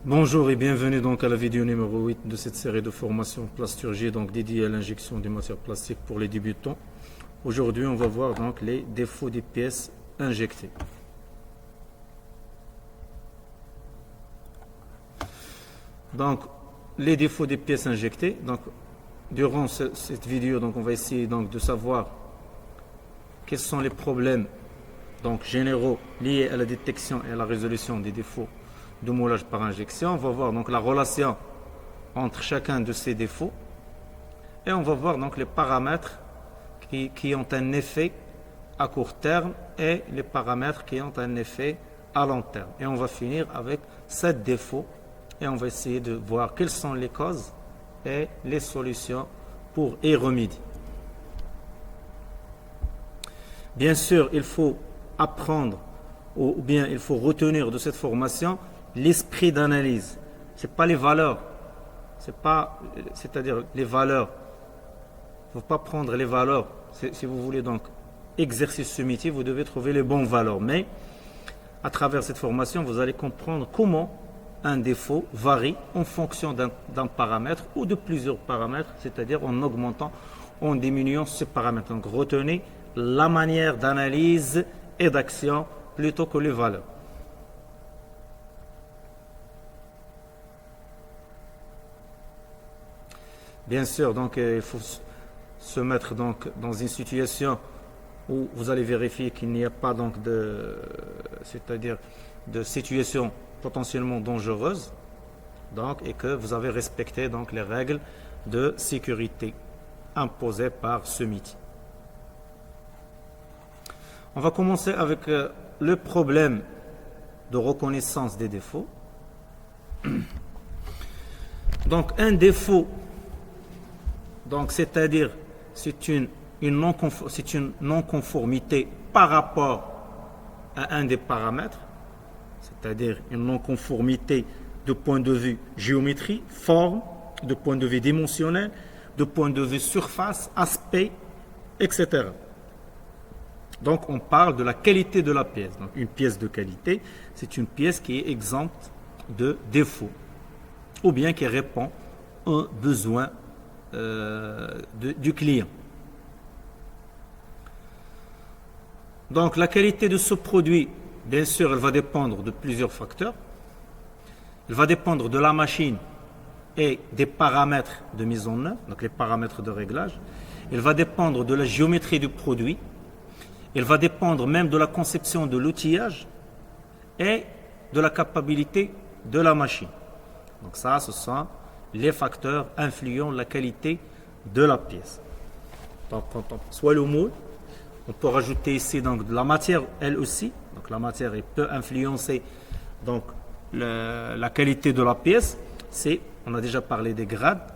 Bonjour et bienvenue donc à la vidéo numéro 8 de cette série de formations plasturgie donc dédiée à l'injection des matières plastiques pour les débutants. Aujourd'hui, on va voir donc les défauts des pièces injectées. Donc, les défauts des pièces injectées. Donc, durant cette vidéo, donc on va essayer donc de savoir quels sont les problèmes donc généraux liés à la détection et à la résolution des défauts de moulage par injection. On va voir donc la relation entre chacun de ces défauts et on va voir donc les paramètres qui ont un effet à court terme et les paramètres qui ont un effet à long terme. Et on va finir avec 7 défauts et on va essayer de voir quelles sont les causes et les solutions pour y remédier. Bien sûr, il faut apprendre ou bien il faut retenir de cette formation l'esprit d'analyse. Ce n'est pas les valeurs, c'est-à-dire les valeurs. Il ne faut pas prendre les valeurs. Si vous voulez donc exercer ce métier, vous devez trouver les bonnes valeurs. Mais à travers cette formation, vous allez comprendre comment un défaut varie en fonction d'un paramètre ou de plusieurs paramètres, c'est-à-dire en augmentant, en diminuant ce paramètre. Donc retenez la manière d'analyse et d'action plutôt que les valeurs. Bien sûr, donc il faut se mettre donc dans une situation où vous allez vérifier qu'il n'y a pas donc c'est-à-dire de situation potentiellement dangereuse, donc et que vous avez respecté donc les règles de sécurité imposées par ce métier. On va commencer avec le problème de reconnaissance des défauts. Donc un défaut, donc c'est-à-dire c'est une non-conformité par rapport à un des paramètres, c'est-à-dire une non-conformité de point de vue géométrie, forme, de point de vue dimensionnel, de point de vue surface, aspect, etc. Donc on parle de la qualité de la pièce. Donc une pièce de qualité, c'est une pièce qui est exempte de défauts ou bien qui répond aux besoins du client. Donc la qualité de ce produit, bien sûr, elle va dépendre de plusieurs facteurs. Elle va dépendre de la machine et des paramètres de mise en œuvre, donc les paramètres de réglage. Elle va dépendre de la géométrie du produit. Elle va dépendre même de la conception de l'outillage et de la capacité de la machine. Donc ça, ce sont les facteurs influant la qualité de la pièce. Donc, soit le moule, on peut rajouter ici donc de la matière, elle aussi. Donc la matière elle peut influencer donc la qualité de la pièce. On a déjà parlé des grades.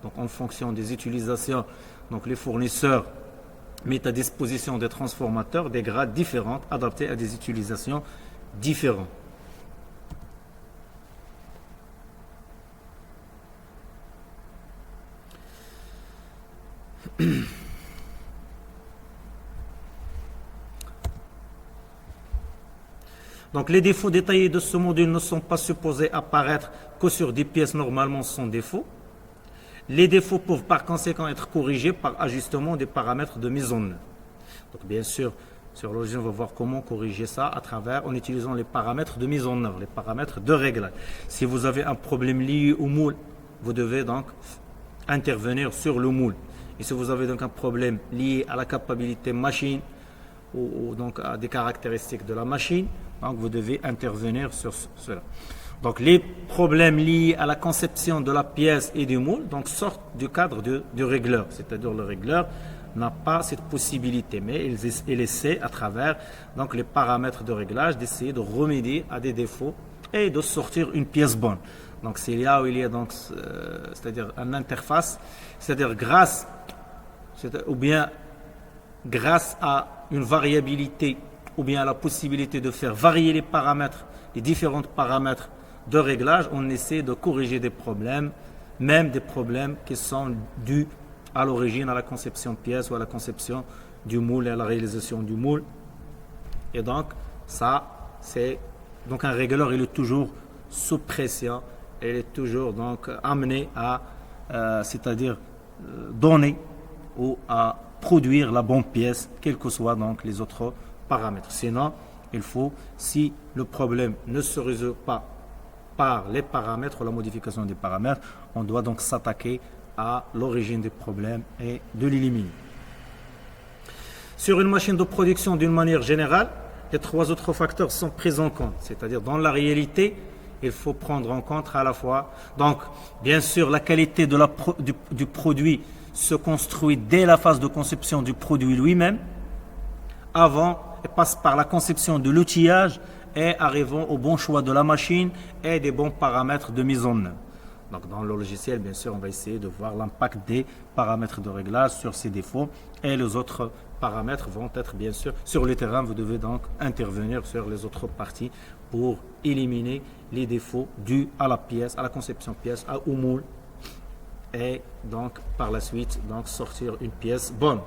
Donc en fonction des utilisations, donc les fournisseurs mettent à disposition des transformateurs des grades différents adaptés à des utilisations différentes. Donc les défauts détaillés de ce module ne sont pas supposés apparaître que sur des pièces normalement sans défaut. Les défauts peuvent par conséquent être corrigés par ajustement des paramètres de mise en œuvre. Donc bien sûr, sur l'origine, on va voir comment corriger ça en utilisant les paramètres de mise en œuvre, les paramètres de réglage. Si vous avez un problème lié au moule, vous devez donc intervenir sur le moule. Et si vous avez donc un problème lié à la capacité machine ou donc à des caractéristiques de la machine, donc vous devez intervenir sur cela. Donc les problèmes liés à la conception de la pièce et du moule donc sortent du cadre du régleur, c'est-à-dire le régleur n'a pas cette possibilité, mais il essaie à travers donc les paramètres de réglage d'essayer de remédier à des défauts et de sortir une pièce bonne. Donc c'est là où il y a donc c'est-à-dire une interface, c'est-à-dire grâce à une variabilité ou bien à la possibilité de faire varier les paramètres, les différents paramètres de réglage, on essaie de corriger des problèmes, même des problèmes qui sont dus à l'origine à la conception de pièce ou à la conception du moule et à la réalisation du moule. Et donc, ça, c'est donc un régleur, il est toujours sous pression, elle est toujours donc amenée à, c'est-à-dire donner ou à produire la bonne pièce, quels que soient donc les autres paramètres. Sinon, il faut, si le problème ne se résout pas par les paramètres ou la modification des paramètres, on doit donc s'attaquer à l'origine du problème et de l'éliminer. Sur une machine de production d'une manière générale, les trois autres facteurs sont pris en compte, c'est-à-dire dans la réalité, il faut prendre en compte à la fois, donc bien sûr la qualité de du produit se construit dès la phase de conception du produit lui-même, avant et passe par la conception de l'outillage et arrivant au bon choix de la machine et des bons paramètres de mise en œuvre. Donc dans le logiciel, bien sûr, on va essayer de voir l'impact des paramètres de réglage sur ces défauts et les autres paramètres vont être bien sûr sur le terrain. Vous devez donc intervenir sur les autres parties pour éliminer les défauts dus à la pièce, à la conception pièce, au moule et donc par la suite donc sortir une pièce bonne.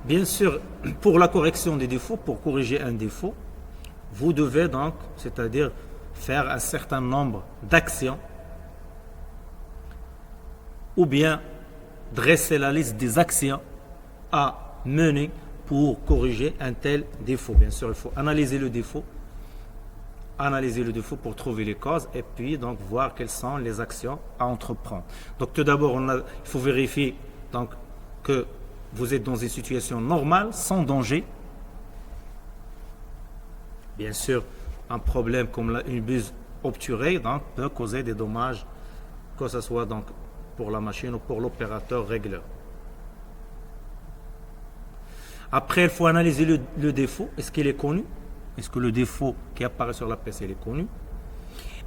Bien sûr, pour la correction des défauts, pour corriger un défaut, vous devez donc, c'est-à-dire faire un certain nombre d'actions ou bien dresser la liste des actions à mener pour corriger un tel défaut. Bien sûr, il faut analyser le défaut pour trouver les causes et puis donc voir quelles sont les actions à entreprendre. Donc tout d'abord, il faut vérifier donc que vous êtes dans une situation normale, sans danger. Bien sûr, un problème comme une buse obturée donc, peut causer des dommages, que ce soit donc pour la machine ou pour l'opérateur régleur. Après, il faut analyser le défaut. Est-ce qu'il est connu? Est-ce que le défaut qui apparaît sur la pièce est connu?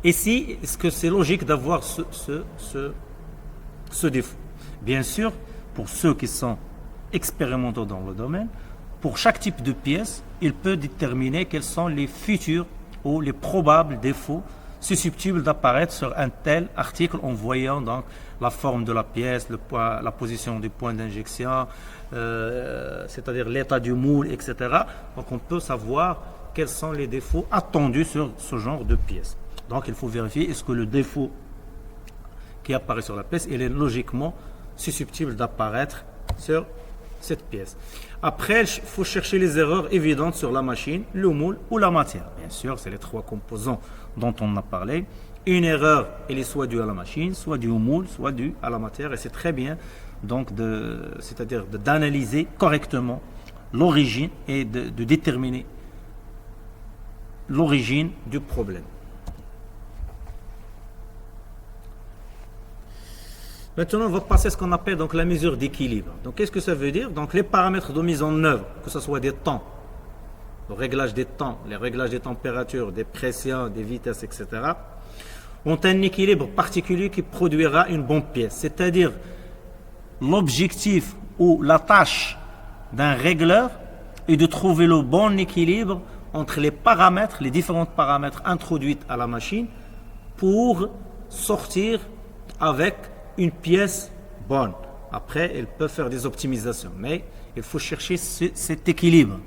Et si, est-ce que c'est logique d'avoir ce défaut? Bien sûr, pour ceux qui sont expérimentaux dans le domaine, pour chaque type de pièce, il peut déterminer quels sont les futurs ou les probables défauts susceptibles d'apparaître sur un tel article en voyant donc la forme de la pièce, la position du point d'injection, c'est-à-dire l'état du moule, etc. Donc on peut savoir quels sont les défauts attendus sur ce genre de pièce. Donc il faut vérifier est-ce que le défaut qui apparaît sur la pièce, il est logiquement susceptible d'apparaître sur cette pièce. Après, il faut chercher les erreurs évidentes sur la machine, le moule ou la matière. Bien sûr, c'est les trois composants dont on a parlé. Une erreur, elle est soit due à la machine, soit due au moule, soit due à la matière. Et c'est très bien donc c'est-à-dire d'analyser correctement l'origine et de déterminer l'origine du problème. Maintenant, on va passer à ce qu'on appelle donc la mesure d'équilibre. Donc, qu'est-ce que ça veut dire? Donc, les paramètres de mise en œuvre, que ce soit des temps, le réglage des temps, les réglages des températures, des pressions, des vitesses, etc., ont un équilibre particulier qui produira une bonne pièce. C'est-à-dire, l'objectif ou la tâche d'un régleur est de trouver le bon équilibre entre les paramètres, les différents paramètres introduits à la machine pour sortir avec une pièce bonne. Après, elle peut faire des optimisations, mais il faut chercher cet équilibre.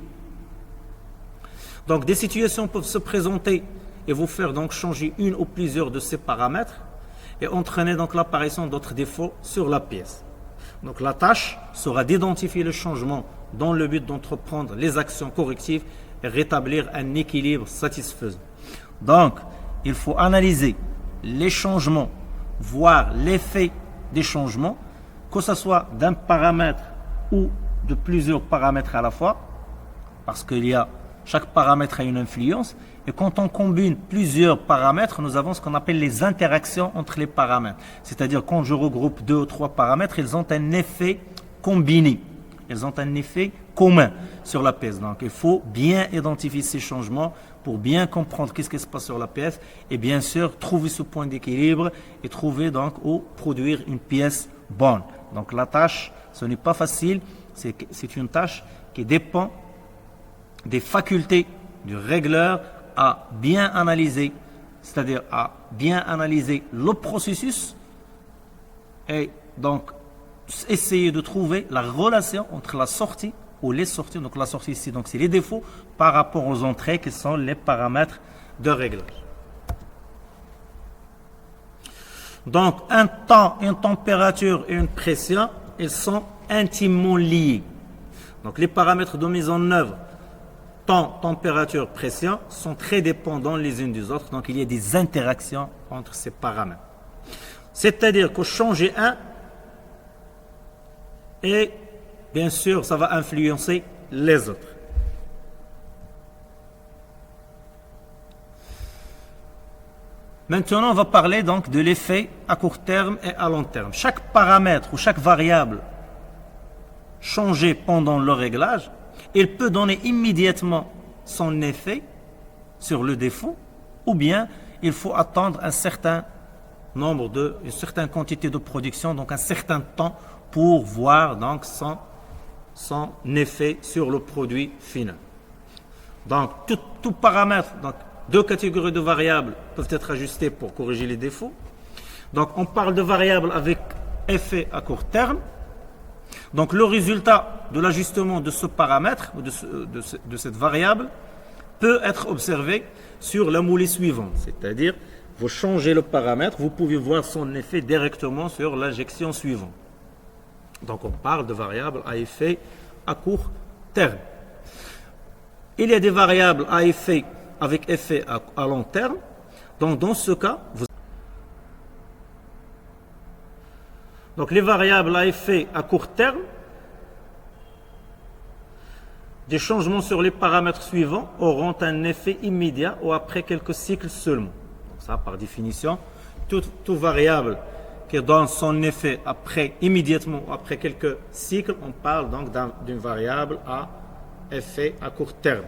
Donc, des situations peuvent se présenter et vous faire donc changer une ou plusieurs de ces paramètres et entraîner donc l'apparition d'autres défauts sur la pièce. Donc, la tâche sera d'identifier le changement dans le but d'entreprendre les actions correctives et rétablir un équilibre satisfaisant. Donc, il faut analyser les changements, voir l'effet des changements, que ce soit d'un paramètre ou de plusieurs paramètres à la fois, parce qu'il y a chaque paramètre a une influence, et quand on combine plusieurs paramètres, nous avons ce qu'on appelle les interactions entre les paramètres. C'est-à-dire quand je regroupe 2 ou 3 paramètres, ils ont un effet combiné, ils ont un effet commun sur la pièce. Donc il faut bien identifier ces changements pour bien comprendre qu'est-ce qui se passe sur la pièce et bien sûr trouver ce point d'équilibre et trouver donc ou produire une pièce bonne. Donc la tâche, ce n'est pas facile, c'est une tâche qui dépend des facultés du régleur à bien analyser, c'est-à-dire à bien analyser le processus et donc essayer de trouver la relation entre la sortie ou les sorties, donc la sortie ici, donc c'est les défauts par rapport aux entrées qui sont les paramètres de réglage. Donc un temps, une température et une pression, ils sont intimement liés. Donc les paramètres de mise en œuvre, temps, température, pression, sont très dépendants les uns des autres. Donc il y a des interactions entre ces paramètres. C'est-à-dire que changer un, et bien sûr ça va influencer les autres. Maintenant, on va parler donc de l'effet à court terme et à long terme. Chaque paramètre ou chaque variable changée pendant le réglage, il peut donner immédiatement son effet sur le défaut, ou bien il faut attendre un certain nombre une certaine quantité de production, donc un certain temps pour voir donc son effet sur le produit final. Donc tout paramètre, donc deux catégories de variables peuvent être ajustées pour corriger les défauts. Donc on parle de variables avec effet à court terme. Donc le résultat de l'ajustement de ce paramètre ou de cette variable peut être observé sur la moulée suivante. C'est-à-dire, vous changez le paramètre, vous pouvez voir son effet directement sur l'injection suivante. Donc on parle de variables à effet à court terme. Il y a des variables à effet avec effet à long terme. Donc dans ce cas, donc les variables à effet à court terme, des changements sur les paramètres suivants auront un effet immédiat ou après quelques cycles seulement. Donc ça, par définition, toute variable qui donne son effet immédiatement ou après quelques cycles, on parle donc d'une variable à effet à court terme.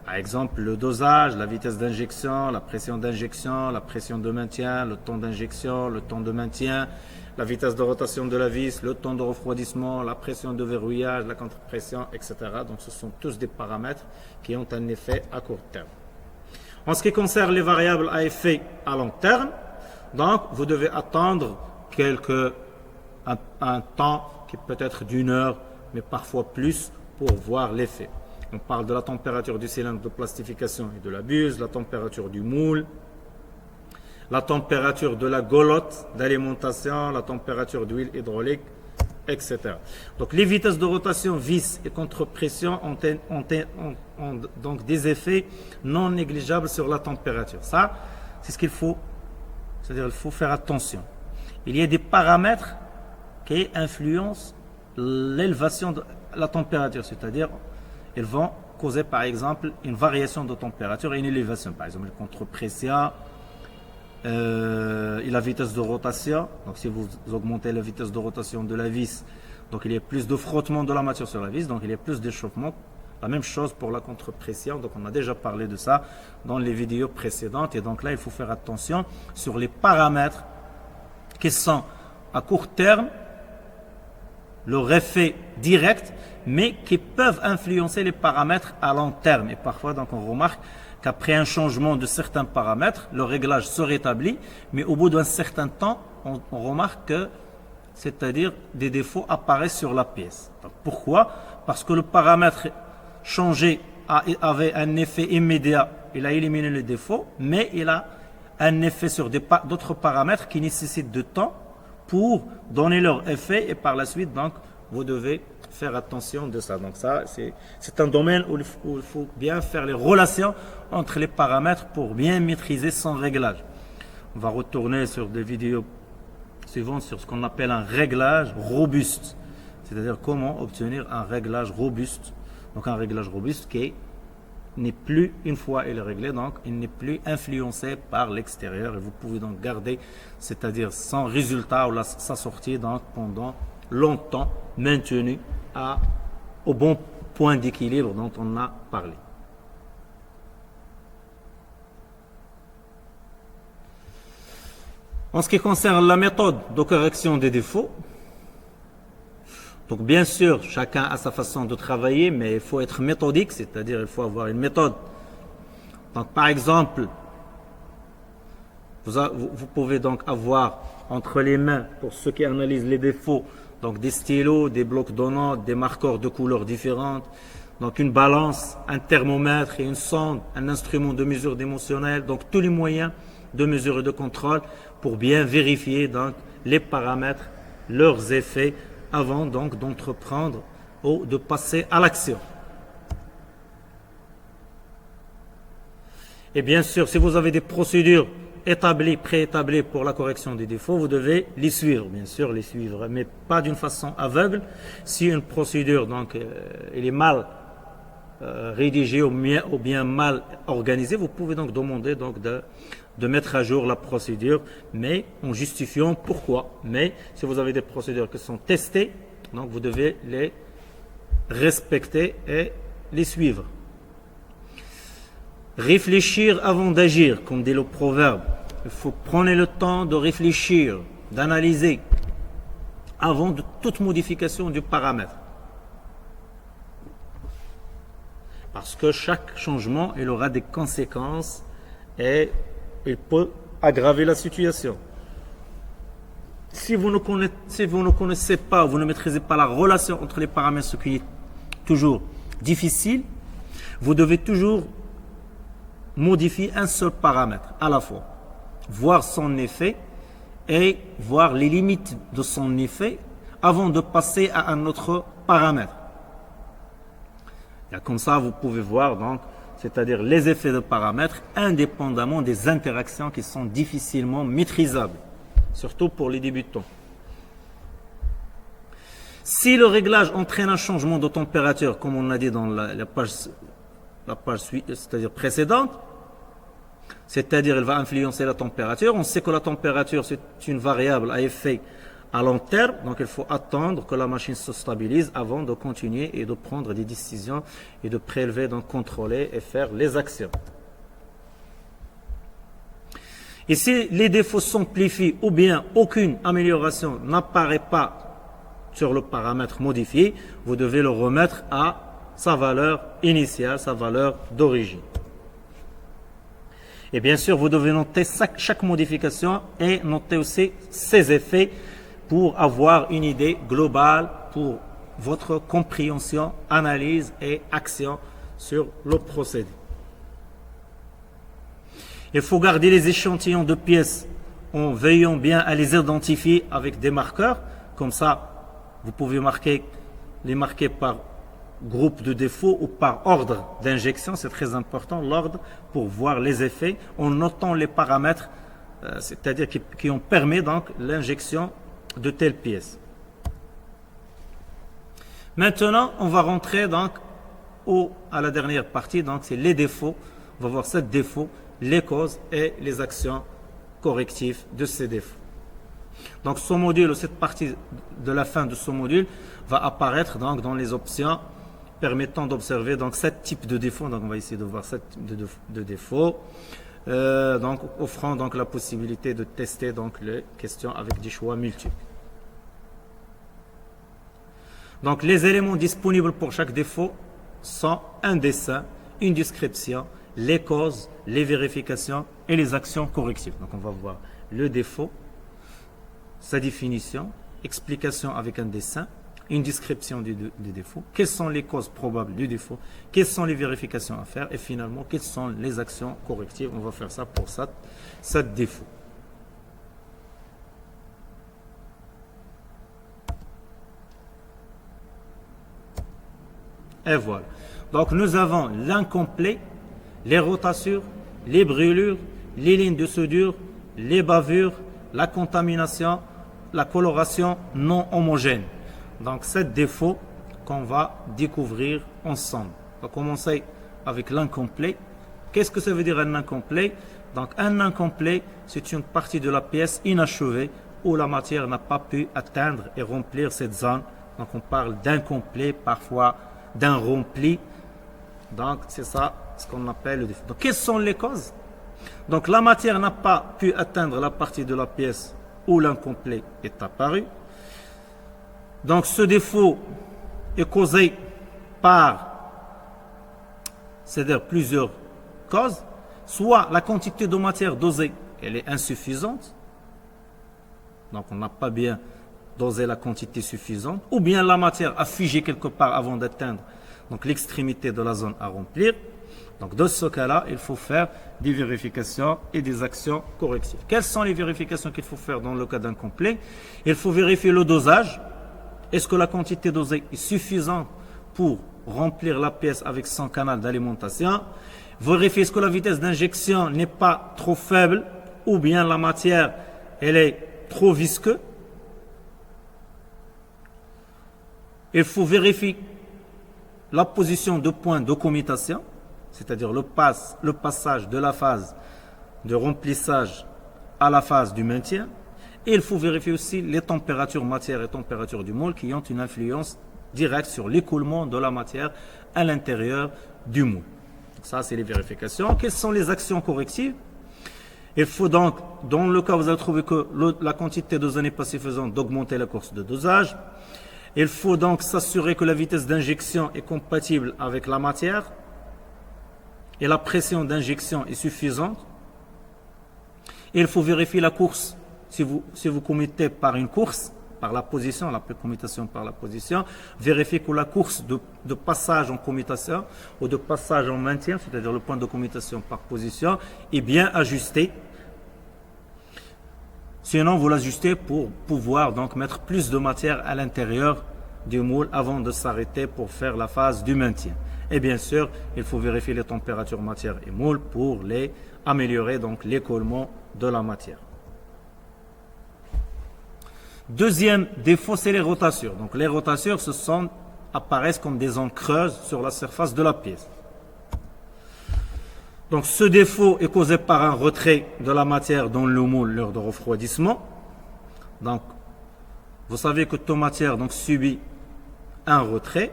Par exemple, le dosage, la vitesse d'injection, la pression de maintien, le temps d'injection, le temps de maintien, la vitesse de rotation de la vis, le temps de refroidissement, la pression de verrouillage, la contre-pression, etc. Donc ce sont tous des paramètres qui ont un effet à court terme. En ce qui concerne les variables à effet à long terme, donc vous devez attendre un temps qui peut être d'1 heure, mais parfois plus, pour voir l'effet. On parle de la température du cylindre de plastification et de la buse, la température du moule, la température de la golotte d'alimentation, la température d'huile hydraulique, etc. Donc les vitesses de rotation, vis et contre-pression ont donc des effets non négligeables sur la température. Ça, c'est ce qu'il faut, c'est-à-dire il faut faire attention. Il y a des paramètres qui influencent l'élévation de la température, c'est-à-dire ils vont causer par exemple une variation de température et une élévation, par exemple la contre-pression et la vitesse de rotation. Donc si vous augmentez la vitesse de rotation de la vis, donc il y a plus de frottement de la matière sur la vis, donc il y a plus d'échauffement. La même chose pour la contre-pression, donc on a déjà parlé de ça dans les vidéos précédentes, et donc là il faut faire attention sur les paramètres qui sont à court terme, leur effet direct, mais qui peuvent influencer les paramètres à long terme. Et parfois, donc, on remarque qu'après un changement de certains paramètres, le réglage se rétablit, mais au bout d'un certain temps, on remarque que, c'est-à-dire, des défauts apparaissent sur la pièce. Donc, pourquoi? Parce que le paramètre changé avait un effet immédiat, il a éliminé les défauts, mais il a un effet sur d'autres paramètres qui nécessitent de temps pour donner leur effet, et par la suite, donc, vous devez faire attention de ça. Donc ça, c'est un domaine où il faut bien faire les relations entre les paramètres pour bien maîtriser son réglage. On va retourner sur des vidéos suivantes sur ce qu'on appelle un réglage robuste. C'est-à-dire comment obtenir un réglage robuste. Donc un réglage robuste qui n'est plus, une fois il est réglé, donc il n'est plus influencé par l'extérieur, et vous pouvez donc garder, c'est-à-dire son résultat ou sa sortie donc pendant longtemps maintenu au bon point d'équilibre dont on a parlé. En ce qui concerne la méthode de correction des défauts, donc bien sûr, chacun a sa façon de travailler, mais il faut être méthodique, c'est-à-dire il faut avoir une méthode. Donc par exemple, vous pouvez donc avoir entre les mains, pour ceux qui analysent les défauts, donc des stylos, des blocs de notes, des marqueurs de couleurs différentes, donc une balance, un thermomètre et une sonde, un instrument de mesure d'émotionnel, donc tous les moyens de mesure et de contrôle pour bien vérifier donc les paramètres, leurs effets avant donc d'entreprendre ou de passer à l'action. Et bien sûr, si vous avez des procédures établies, préétablies pour la correction des défauts, vous devez les suivre, bien sûr, les suivre, mais pas d'une façon aveugle. Si une procédure donc elle est mal rédigée ou bien mal organisée, vous pouvez donc demander donc de mettre à jour la procédure, mais en justifiant pourquoi. Mais si vous avez des procédures qui sont testées, donc vous devez les respecter et les suivre. Réfléchir avant d'agir, comme dit le proverbe. Il faut prendre le temps de réfléchir, d'analyser avant de toute modification du paramètre. Parce que chaque changement, il aura des conséquences et il peut aggraver la situation. Si vous ne connaissez pas, vous ne maîtrisez pas la relation entre les paramètres, ce qui est toujours difficile, vous devez toujours modifier un seul paramètre à la fois, voir son effet et voir les limites de son effet avant de passer à un autre paramètre. Et comme ça, vous pouvez voir donc, c'est-à-dire les effets de paramètres indépendamment des interactions qui sont difficilement maîtrisables, surtout pour les débutants. Si le réglage entraîne un changement de température, comme on l'a dit dans la page c'est-à-dire précédente, c'est-à-dire il va influencer la température. On sait que la température, c'est une variable à effet à long terme, donc il faut attendre que la machine se stabilise avant de continuer et de prendre des décisions et de prélever, donc contrôler et faire les actions. Et si les défauts s'amplifient ou bien aucune amélioration n'apparaît pas sur le paramètre modifié, vous devez le remettre à sa valeur initiale, sa valeur d'origine. Et bien sûr, vous devez noter chaque modification et noter aussi ses effets pour avoir une idée globale pour votre compréhension, analyse et action sur le procédé. Il faut garder les échantillons de pièces en veillant bien à les identifier avec des marqueurs. Comme ça, vous pouvez les marquer par groupe de défauts ou par ordre d'injection. C'est très important, l'ordre, pour voir les effets en notant les paramètres, c'est-à-dire qui ont permis donc l'injection de telles pièces. Maintenant, on va rentrer donc à la dernière partie, donc c'est les défauts. On va voir 7 défauts, les causes et les actions correctives de ces défauts. Donc ce module, cette partie de la fin de ce module va apparaître donc dans les options permettant d'observer donc 7 types de défauts. Donc on va essayer de voir 7 de défauts, donc offrant donc la possibilité de tester donc les questions avec des choix multiples. Donc les éléments disponibles pour chaque défaut sont un dessin, une description, les causes, les vérifications et les actions correctives. Donc on va voir le défaut, sa définition, explication avec un dessin, une description du défaut, quelles sont les causes probables du défaut, quelles sont les vérifications à faire et finalement quelles sont les actions correctives. On va faire ça pour 7 défauts. Et voilà. Donc nous avons l'incomplet, les rotations, les brûlures, les lignes de soudure, les bavures, la contamination, la coloration non homogène. Donc 7 défauts qu'on va découvrir ensemble. On va commencer avec l'incomplet. Qu'est-ce que ça veut dire un incomplet? Donc un incomplet, c'est une partie de la pièce inachevée où la matière n'a pas pu atteindre et remplir cette zone. Donc on parle d'incomplet, parfois d'un rempli. Donc c'est ça ce qu'on appelle le défaut. Donc quelles sont les causes? Donc la matière n'a pas pu atteindre la partie de la pièce où l'incomplet est apparu. Donc ce défaut est causé par, c'est-à-dire plusieurs causes. Soit la quantité de matière dosée, elle est insuffisante. Donc on n'a pas bien doser la quantité suffisante, ou bien la matière a figé quelque part avant d'atteindre donc l'extrémité de la zone à remplir. Donc dans ce cas-là, il faut faire des vérifications et des actions correctives. Quelles sont les vérifications qu'il faut faire dans le cas d'incomplet? Il faut vérifier le dosage. Est-ce que la quantité dosée est suffisante pour remplir la pièce avec son canal d'alimentation? Vérifier est-ce que la vitesse d'injection n'est pas trop faible ou bien la matière elle est trop visqueuse. Il faut vérifier la position de point de commutation, c'est-à-dire le passage de la phase de remplissage à la phase du maintien. Et il faut vérifier aussi les températures matière et température du moule qui ont une influence directe sur l'écoulement de la matière à l'intérieur du moule. Donc ça, c'est les vérifications. Quelles sont les actions correctives? Il faut donc, dans le cas où vous avez trouvé que la quantité dosée n'est pas suffisante, d'augmenter la course de dosage. Il faut donc s'assurer que la vitesse d'injection est compatible avec la matière et la pression d'injection est suffisante. Et il faut vérifier la course. Si vous commettez par une course, par la position, la commutation par la position, vérifiez que la course de passage en commutation ou de passage en maintien, c'est-à-dire le point de commutation par position, est bien ajusté. Sinon, vous l'ajustez pour pouvoir donc mettre plus de matière à l'intérieur du moule avant de s'arrêter pour faire la phase du maintien. Et bien sûr, il faut vérifier les températures matière et moule pour améliorer donc l'écoulement de la matière. Deuxième défaut, c'est les rotations. Donc les rotations apparaissent comme des zones creuses sur la surface de la pièce. Donc ce défaut est causé par un retrait de la matière dans le moule lors de refroidissement. Donc vous savez que toute matière donc subit un retrait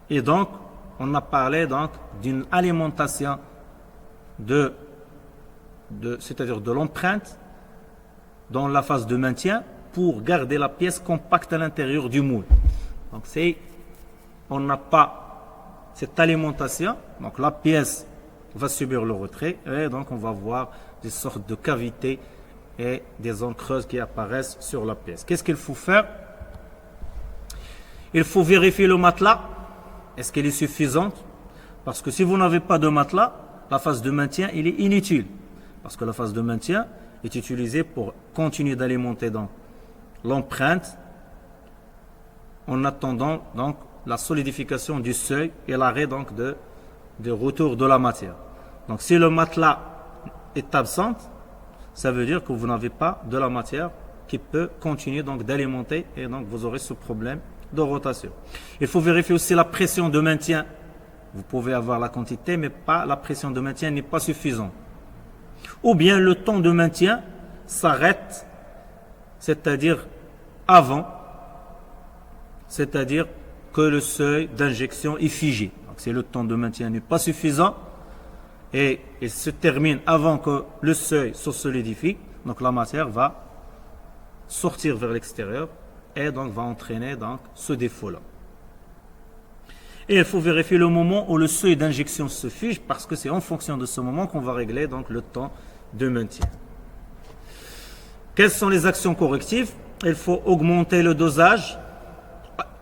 et donc on a parlé donc d'une alimentation c'est-à-dire de l'empreinte dans la phase de maintien pour garder la pièce compacte à l'intérieur du moule. Donc on n'a pas cette alimentation, donc la pièce va subir le retrait et donc on va voir des sortes de cavités et des zones creuses qui apparaissent sur la pièce. Qu'est-ce qu'il faut faire? Il faut vérifier le matelas. Est-ce qu'elle est suffisante? Parce que si vous n'avez pas de matelas, la phase de maintien elle est inutile. Parce que la phase de maintien est utilisée pour continuer d'alimenter donc l'empreinte en attendant donc la solidification du seuil et l'arrêt donc de retour de la matière. Donc si le matelas est absent, ça veut dire que vous n'avez pas de la matière qui peut continuer donc d'alimenter et donc vous aurez ce problème de rotation. Il faut vérifier aussi la pression de maintien. Vous pouvez avoir la quantité mais pas la pression de maintien n'est pas suffisante. Ou bien le temps de maintien s'arrête, c'est-à-dire avant, c'est-à-dire que le seuil d'injection est figé. Donc si le temps de maintien n'est pas suffisant et il se termine avant que le seuil se solidifie, donc la matière va sortir vers l'extérieur et donc va entraîner donc ce défaut-là. Et il faut vérifier le moment où le seuil d'injection se fige parce que c'est en fonction de ce moment qu'on va régler donc le temps de maintien. Quelles sont les actions correctives? Il faut augmenter le dosage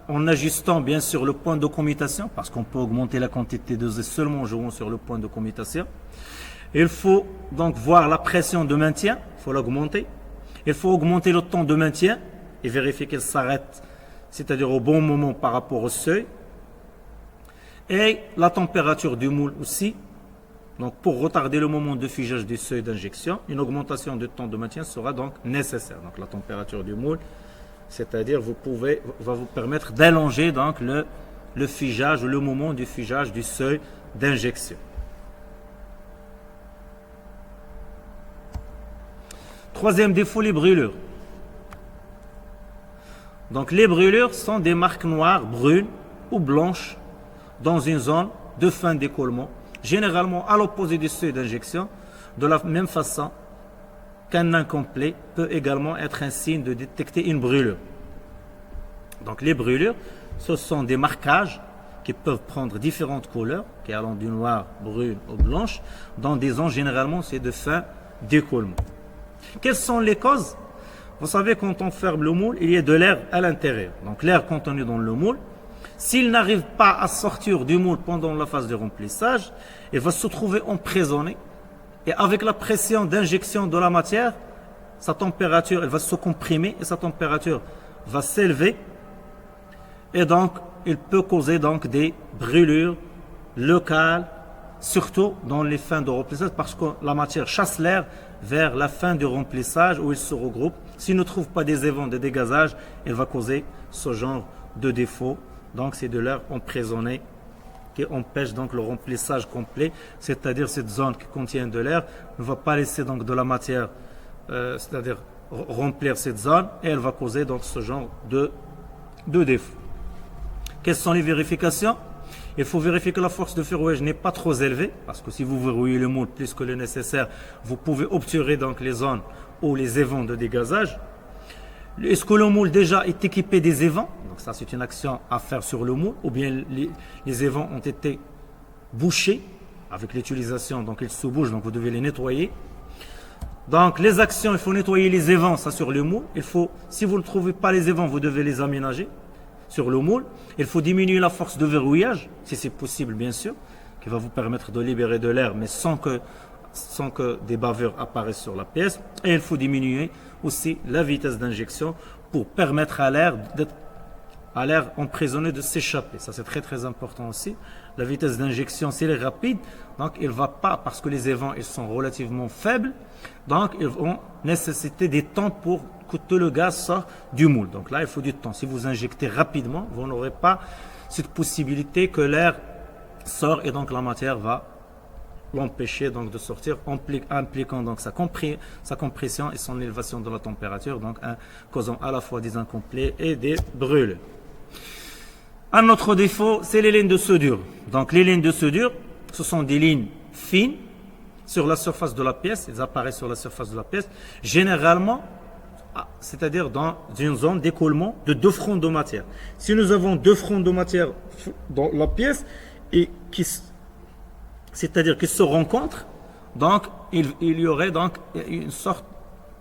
en ajustant bien sûr le point de commutation parce qu'on peut augmenter la quantité dosée seulement en jouant sur le point de commutation. Il faut donc voir la pression de maintien, il faut l'augmenter. Il faut augmenter le temps de maintien et vérifier qu'elle s'arrête, c'est-à-dire au bon moment par rapport au seuil. Et la température du moule aussi. Donc pour retarder le moment de figage du seuil d'injection, une augmentation du temps de maintien sera donc nécessaire. Donc la température du moule, c'est-à-dire va vous permettre d'allonger donc le figage, le moment du figage du seuil d'injection. Troisième défaut, les brûlures. Donc les brûlures sont des marques noires, brunes ou blanches dans une zone de fin d'écoulement, généralement à l'opposé du seuil d'injection, de la même façon qu'un incomplet peut également être un signe de détecter une brûlure. Donc les brûlures, ce sont des marquages qui peuvent prendre différentes couleurs, qui allant du noir, brune ou blanche, dans des zones généralement c'est de fin d'écoulement. Quelles sont les causes? vous savez, quand on ferme le moule, il y a de l'air à l'intérieur. Donc l'air contenu dans le moule, s'il n'arrive pas à sortir du moule pendant la phase de remplissage, il va se trouver emprisonné. Et avec la pression d'injection de la matière, sa température, elle va se comprimer et sa température va s'élever. Et donc, il peut causer donc des brûlures locales, surtout dans les fins de remplissage, parce que la matière chasse l'air vers la fin du remplissage où il se regroupe. S'il ne trouve pas des évents de dégazage, il va causer ce genre de défaut. Donc c'est de l'air emprisonné qui empêche donc le remplissage complet, c'est-à-dire cette zone qui contient de l'air ne va pas laisser donc de la matière, c'est-à-dire remplir cette zone, et elle va causer donc ce genre de défaut. Quelles sont les vérifications? Il faut vérifier que la force de verrouillage n'est pas trop élevée, parce que si vous verrouillez le moule plus que le nécessaire, vous pouvez obturer donc les zones ou les évents de dégazage. Est-ce que le moule déjà est équipé des évents? Donc ça c'est une action à faire sur le moule, ou bien les évents ont été bouchés avec l'utilisation, donc ils se bougent, donc vous devez les nettoyer. Donc les actions, il faut nettoyer les évents, ça sur le moule. Il faut, si vous ne trouvez pas les évents, vous devez les aménager sur le moule. Il faut diminuer la force de verrouillage, si c'est possible bien sûr, qui va vous permettre de libérer de l'air, mais sans que des bavures apparaissent sur la pièce. Et il faut diminuer aussi la vitesse d'injection pour permettre à l'air emprisonné de s'échapper. Ça c'est très très important aussi. La vitesse d'injection, si elle est rapide, donc il ne va pas, parce que les évents ils sont relativement faibles, donc ils vont nécessiter des temps pour que tout le gaz sorte du moule. Donc là il faut du temps. Si vous injectez rapidement, vous n'aurez pas cette possibilité que l'air sort et donc la matière va l'empêcher donc de sortir, impliquant donc sa compression et son élévation de la température, donc causant à la fois des incomplets et des brûles. Un autre défaut, c'est les lignes de soudure. Donc les lignes de soudure, ce sont des lignes fines sur la surface de la pièce, elles apparaissent sur la surface de la pièce, généralement, c'est-à-dire dans une zone d'écoulement de 2 fronts de matière. Si nous avons 2 fronts de matière dans la pièce et c'est-à-dire qu'ils se rencontrent, donc il y aurait donc une sorte,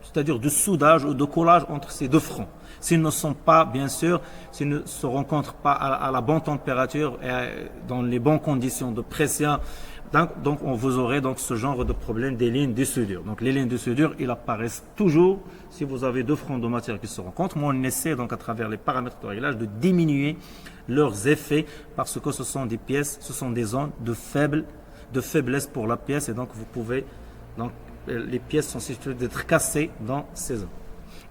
c'est-à-dire de soudage ou de collage entre ces 2 fronts. S'ils ne sont pas, bien sûr, s'ils ne se rencontrent pas à la bonne température et dans les bonnes conditions de pression, donc vous aurez donc ce genre de problème des lignes de soudure. Donc les lignes de soudure, ils apparaissent toujours si vous avez 2 fronts de matière qui se rencontrent. Mais on essaie donc à travers les paramètres de réglage de diminuer leurs effets parce que ce sont des pièces, ce sont des zones de faiblesse pour la pièce et donc vous pouvez, donc les pièces sont susceptibles d'être cassées dans ces zones.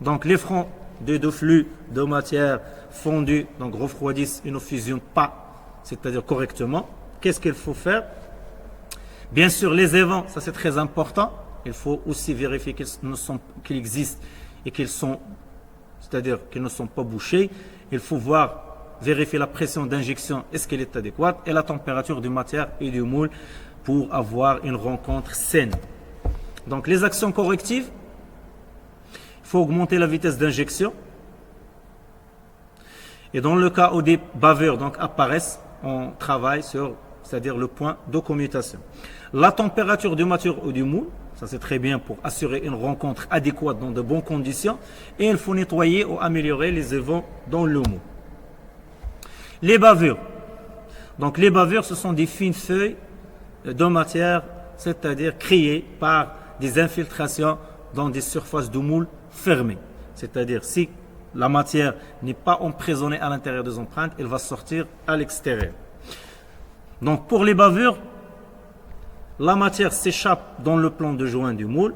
Donc les fronts de 2 flux de matière fondue, donc refroidissent et ne fusionnent pas, c'est-à-dire correctement. Qu'est-ce qu'il faut faire? Bien sûr, les évents, ça c'est très important. Il faut aussi vérifier qu'ils existent et qu'ils sont, c'est-à-dire qu'ils ne sont pas bouchés. Il faut vérifier la pression d'injection, est-ce qu'elle est adéquate, et la température de matière et du moule pour avoir une rencontre saine. Donc les actions correctives, il faut augmenter la vitesse d'injection. Et dans le cas où des bavures donc apparaissent, on travaille sur, c'est-à-dire le point de commutation. La température du matière ou du moule, ça c'est très bien pour assurer une rencontre adéquate dans de bonnes conditions. Et il faut nettoyer ou améliorer les évents dans le moule. Les bavures. Donc les bavures, ce sont des fines feuilles de matière, c'est-à-dire créées par des infiltrations dans des surfaces de moule fermées. C'est-à-dire si la matière n'est pas emprisonnée à l'intérieur des empreintes, elle va sortir à l'extérieur. Donc pour les bavures, la matière s'échappe dans le plan de joint du moule.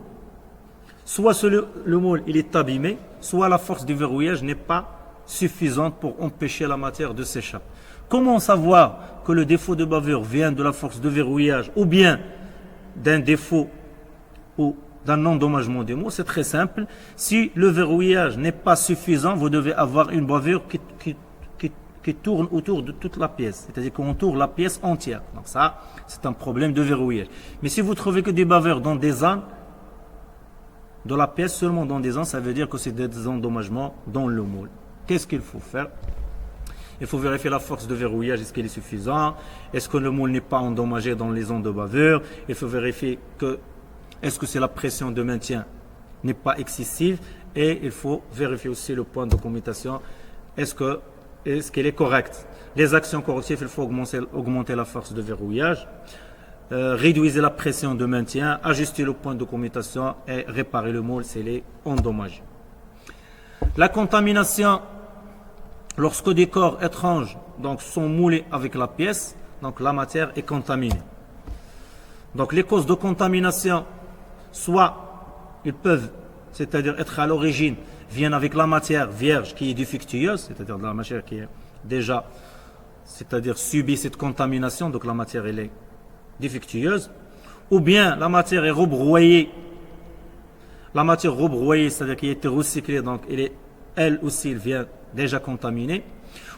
Soit le moule il est abîmé, soit la force du verrouillage n'est pas suffisante pour empêcher la matière de s'échapper. Comment savoir que le défaut de bavure vient de la force de verrouillage ou bien d'un défaut ou d'un endommagement du moule? C'est très simple. Si le verrouillage n'est pas suffisant, vous devez avoir une bavure qui tourne autour de toute la pièce, c'est-à-dire qu'on tourne la pièce entière. Donc ça, c'est un problème de verrouillage. Mais si vous trouvez que des bavures dans des zones de la pièce, seulement dans des zones, ça veut dire que c'est des endommagements dans le moule. Qu'est-ce qu'il faut faire? Il faut vérifier la force de verrouillage, est-ce qu'elle est suffisante? Est-ce que le moule n'est pas endommagé dans les zones de bavure? Il faut vérifier est-ce que c'est la pression de maintien n'est pas excessive? et il faut vérifier aussi le point de commutation, est-ce qu'elle est correcte. Les actions correctives, il faut augmenter la force de verrouillage, réduire la pression de maintien, ajuster le point de commutation et réparer le moule s'il est endommagé. La contamination, lorsque des corps étranges donc, sont moulés avec la pièce, donc la matière est contaminée. Donc les causes de contamination, soit ils peuvent, c'est-à-dire être à l'origine, viennent avec la matière vierge qui est défectueuse, c'est-à-dire de la matière qui est déjà, c'est-à-dire subit cette contamination, donc la matière elle est défectueuse, ou bien la matière est rebrouillée, c'est-à-dire qui a été recyclée, donc elle aussi elle vient déjà contaminée,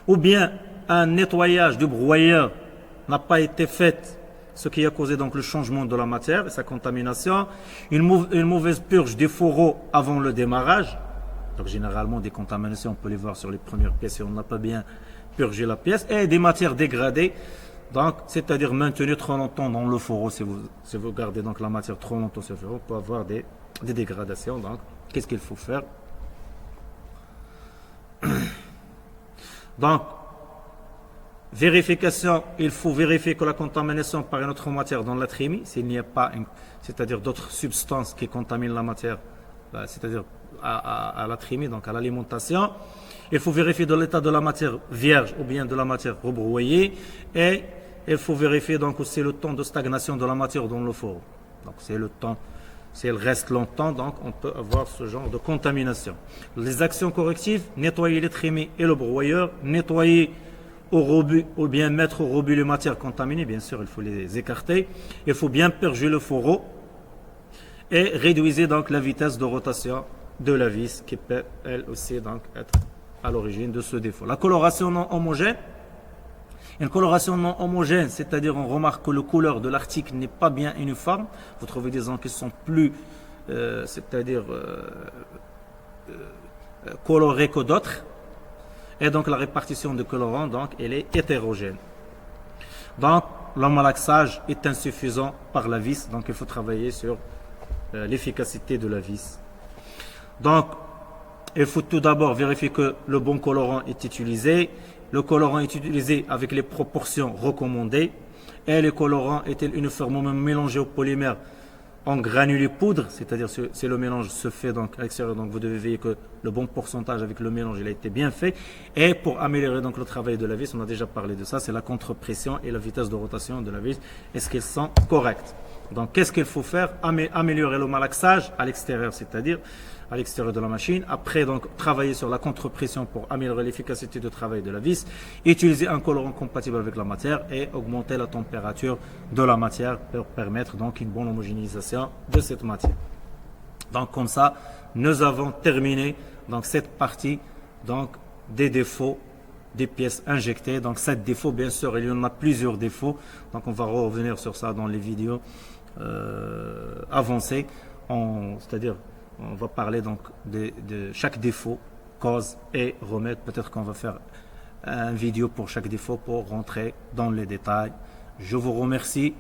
ou bien un nettoyage du broyeur n'a pas été fait, ce qui a causé donc le changement de la matière et sa contamination, une mauvaise purge des fourreaux avant le démarrage. Donc généralement des contaminations, on peut les voir sur les premières pièces si on n'a pas bien purgé la pièce, et des matières dégradées, donc c'est-à-dire maintenues trop longtemps dans le fourreau. Si vous gardez donc la matière trop longtemps sur le fourreau, on peut avoir des dégradations. Donc qu'est-ce qu'il faut faire? Donc vérification, il faut vérifier que la contamination par une autre matière dans la trémie, s'il n'y a pas, c'est-à-dire d'autres substances qui contaminent la matière, c'est-à-dire à la trémie, donc à l'alimentation. Il faut vérifier de l'état de la matière vierge ou bien de la matière rebrouillée, et il faut vérifier donc aussi le temps de stagnation de la matière dans le fourreau. Donc c'est le temps, si elle reste longtemps, donc on peut avoir ce genre de contamination. Les actions correctives, nettoyer les trémies et le broyeur, nettoyer au rebut ou bien mettre au rebut les matières contaminées, bien sûr il faut les écarter, il faut bien purger le fourreau et réduire donc la vitesse de rotation de la vis qui peut elle aussi donc être à l'origine de ce défaut. La coloration non homogène, une coloration non homogène, c'est-à-dire on remarque que la couleur de l'article n'est pas bien uniforme, vous trouvez des gens qui sont plus c'est-à-dire colorés que d'autres. Et donc la répartition de colorants, donc, elle est hétérogène. Donc le malaxage est insuffisant par la vis, donc il faut travailler sur l'efficacité de la vis. Donc il faut tout d'abord vérifier que le bon colorant est utilisé. Le colorant est utilisé avec les proportions recommandées. Et le colorant est-il uniformément mélangé au polymère en granulés poudre, c'est-à-dire si le mélange se fait donc à l'extérieur, donc vous devez veiller que le bon pourcentage avec le mélange il a été bien fait. Et pour améliorer donc le travail de la vis, on a déjà parlé de ça, c'est la contre-pression et la vitesse de rotation de la vis. Est-ce qu'elles sont correctes? Donc qu'est-ce qu'il faut faire? Améliorer le malaxage à l'extérieur, c'est-à-dire à l'extérieur de la machine. Après, donc, travailler sur la contre-pression pour améliorer l'efficacité de travail de la vis. Utiliser un colorant compatible avec la matière et augmenter la température de la matière pour permettre donc une bonne homogénéisation de cette matière. Donc, comme ça, nous avons terminé donc cette partie donc des défauts des pièces injectées. Donc, 7 défauts, bien sûr, il y en a plusieurs défauts. Donc, on va revenir sur ça dans les vidéos avancées. C'est-à-dire on va parler donc de chaque défaut, cause et remède. Peut-être qu'on va faire une vidéo pour chaque défaut pour rentrer dans les détails. Je vous remercie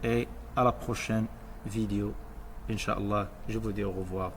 et à la prochaine vidéo. Inch'Allah, je vous dis au revoir.